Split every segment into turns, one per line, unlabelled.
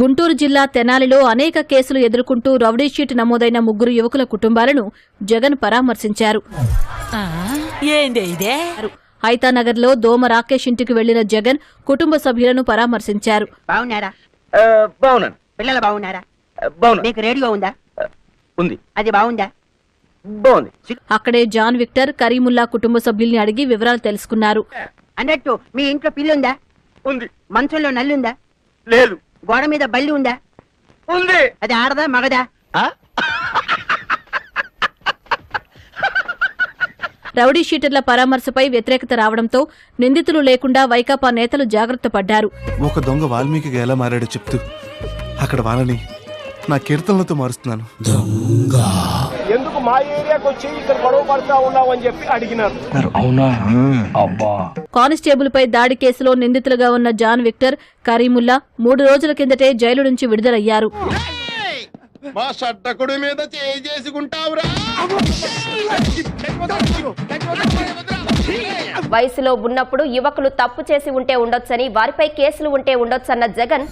గుంటూరు జిల్లా తెనాలిలో అనేక కేసులు ఎదుర్కొంటూ రౌడీషీట్ నమోదైన 3 యువకుల కుటుంబాలను జగన్ పరామర్శించారు. హైతానగర్లో దోమ రాకేష్ ఇంటికి వెళ్లిన జగన్ కుటుంబ సభ్యులను పరామర్శించారు.
పిల్లలు బాగున్నారా? మీకు రేడియో ఉందా?
ఉంది.
అది బాగుందా?
బాగుంది.
అక్కడే జాన్ విక్టర్, కరీముల్లా కుటుంబ సభ్యుల్ని అడిగి వివరాలు తెలుసుకున్నారు.
అన్నట్టు మీ ఇంట్లో పిల్లుందా?
ఉంది.
మంచంలో నల్లుందా?
లేదు.
గోడ మీద బల్లి ఉందా?
ఉంది.
అది ఆడదా మగదా?
రౌడీ షీటర్ల పరామర్శపై వ్యతిరేకత రావడంతో నిందితులు లేకుండా వైకాపా నేతలు జాగ్రత్త పడ్డారు.
ఒక దొంగ వాల్మీకిగా ఎలా మారాడో చెప్తూ అక్కడ వాళ్ళని నా కీర్తనలతో మారుస్తున్నాను.
ఎందుకు మా ఏరియాకి వచ్చి ఇక్కడ గొడవ పడతా ఉన్నావని చెప్పి అడిగినారు.
అవునా? అబ్బా.
కానిస్టేబుల్ పై దాడి కేసులో నిందితులుగా ఉన్న జాన్ విక్టర్, కరీముల్లా 3 రోజుల కిందటే జైలు నుంచి విడుదలయ్యారు.
మా షట్టకుడి మీద చేసుకుంటావురా.
వయసులో ఉన్నప్పుడు యువకులు తప్పు చేసి ఉంటే ఉండొచ్చని, వారిపై కేసులు ఉంటే ఉండొచ్చన్న జగన్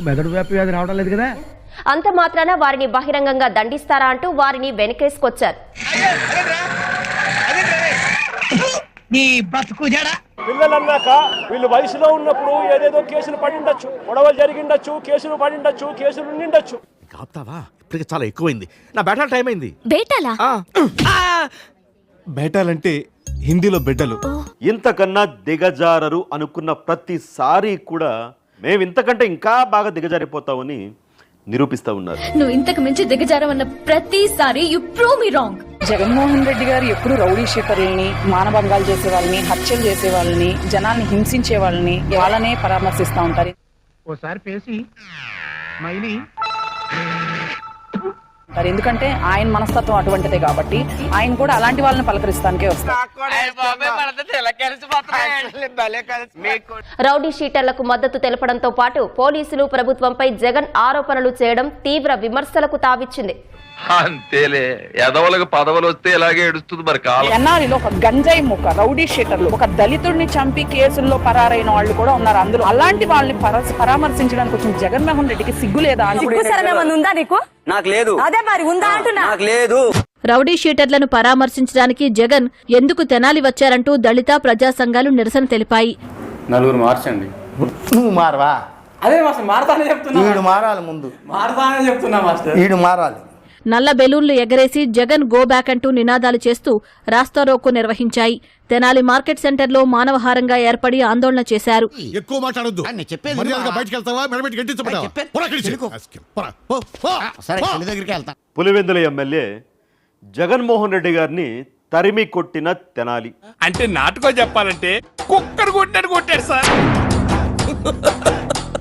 మెదడు వ్యాధి రావడం లేదు కదా,
అంత మాత్రాన వారిని బహిరంగంగా దండిస్తారా అంటూ వారిని వెనకేసుకొచ్చారు.
పిల్లలన్నాక వీళ్ళు వయసులో ఉన్నప్పుడు ఏదేదో కేసులు పడిండొచ్చు, గొడవలు జరిగిండొచ్చు, కేసులు పడిండొచ్చు, కేసులు నిండొచ్చు.
ఇప్పటికి చాలా ఎక్కువైంది. నా బేటాల టైం అయింది. బేటాలంటే హిందీలో బిడ్డలు.
ఇంతకన్నా దిగజారరు అనుకున్న ప్రతిసారి కూడా మేము ఇంతకంటే ఇంకా బాగా దిగజారిపోతామని నిరూపిస్తా ఉన్నారు.
నువ్వు ఇంతకు మించి దిగజారవన్న ప్రతిసారి you prove me wrong.
Jaganmohan Reddy గారు ఎప్పుడు రౌడీ షీటర్లని, మానభంగాలు చేసే వాళ్ళని, హత్యలు చేసే వాళ్ళని, జనాల్ని హింసించే వాళ్ళని వాళ్ళనే పరామర్శిస్తూ ఉంటారు.
ఓసారి పేసి మైలి
ఎందుకంటే ఆయన మనస్తత్వం అటువంటిదే కాబట్టి ఆయన కూడా అలాంటి వాళ్ళని పలకరిస్తానికే వస్తారు.
రౌడీ షీటర్లకు మద్దతు తెలపడంతో పాటు పోలీసులు ప్రభుత్వంపై జగన్ ఆరోపణలు చేయడం తీవ్ర విమర్శలకు తావిచ్చింది.
అంతేలే, ఎదవలకు పదవులు వస్తే ఇలాగే ఏడుస్తుంది మరి కాలం.
ఎన్ఆర్ఈలో ఒక గంజాయి ముక్క రౌడీ షీటర్లు, ఒక దళితుడిని చంపి కేసుల్లో పరారైన వాళ్ళు కూడా ఉన్నారు. అందులో అలాంటి వాళ్ళని పరామర్శించడానికి వచ్చిన జగన్మోహన్ రెడ్డికి సిగ్గు లేదా?
నాకు లేదు. అదే మరి ఉందా అంటున్నా. నాకు లేదు.
రౌడీ షీటర్లను పరామర్శించడానికి జగన్ ఎందుకు తెనాలి వచ్చారంటూ దళిత ప్రజా సంఘాలు నిరసన తెలిపాయి.
4 మార్చండి.
నువ్వు మారవా?
అదే మాస్టర్, మారతానే చెప్తున్నా.
ఈడు మారాలి, ముందు
మారతానే చెప్తున్నా మాస్టర్.
ఈడు మారాలి.
నల్ల బెలూన్లు ఎగరేసి జగన్ గో బ్యాక్ అంటూ నినాదాలు చేస్తూ రాస్తారోకో నిర్వహించాయి. తెనాలి మార్కెట్ సెంటర్లో మానవహారంగా ఏర్పడి ఆందోళన చేశారు.
ఎక్కువ మాట్లాడొద్దు.
పులివెందుల ఎమ్మెల్యే జగన్మోహన్ రెడ్డి గారిని తరిమి కొట్టిన తెనాలి.
అంటే నాటుకో చెప్పాలంటే కుక్కర్ కొట్టాడు కొట్టాడు సార్.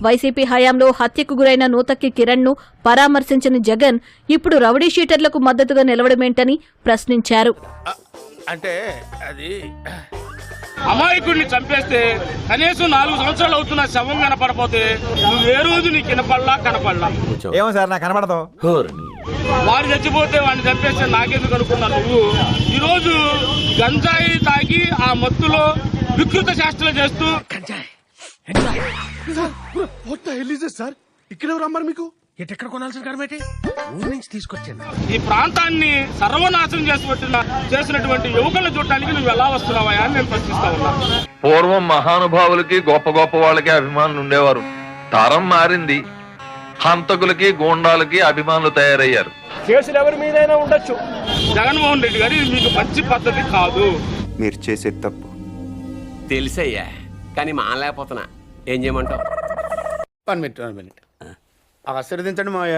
వైసీపీ హయాంలో హత్యకు గురైన నూతక్కి కిరణ్ ను పరామర్శించిన జగన్ ఇప్పుడు రౌడీ షీటర్లకు మద్దతుగా నిలవడమేంటని ప్రశ్నించారు.
అంటే అది
అమాయకుడిని చంపేస్తే కనీసం 4 సంవత్సరాలు అవుతున్న శవం కనపడపోతే నువ్వు ఏ రోజు నీకు కనపడలా.
ఏమో సార్, నాకు కనపడదు.
వాడు చచ్చిపోతే వాడిని చంపేస్తే నాకెందుకు అనుకున్నా నువ్వు? ఈరోజు గంజాయి తాగి ఆ మత్తులో వికృత శాస్త్రాలు చేస్తూ
సార్ ఇక్కడ రమ్మరు మీకు ఎక్కడ కొనాల్సిన కడమేటి ఊరి నుంచి తీసుకొచ్చాను.
ఈ ప్రాంతాన్ని సర్వనాశనం చేసినటువంటి యువకులను చూడటానికి నువ్వు ఎలా వస్తున్నావా అని నేను ప్రశ్నిస్తా ఉన్నా.
పూర్వం మహానుభావులకి గొప్ప గొప్ప వాళ్ళకి అభిమానులు ఉండేవారు. తరం మారింది, హంతకులకి గూండాలకి అభిమానులు తయారయ్యారు.
కేసులు ఎవరి మీదైనా ఉండొచ్చు. జగన్మోహన్ రెడ్డి గారు ఇది మీకు మంచి పద్ధతి కాదు.
మీరు చేసేది తప్పు
తెలుసయ్యా, కానీ మానలేకపోతున్నా. ఏం చేయమంటావు?
1 మినిట్ ఆశీర్వదించండి మావయ్య.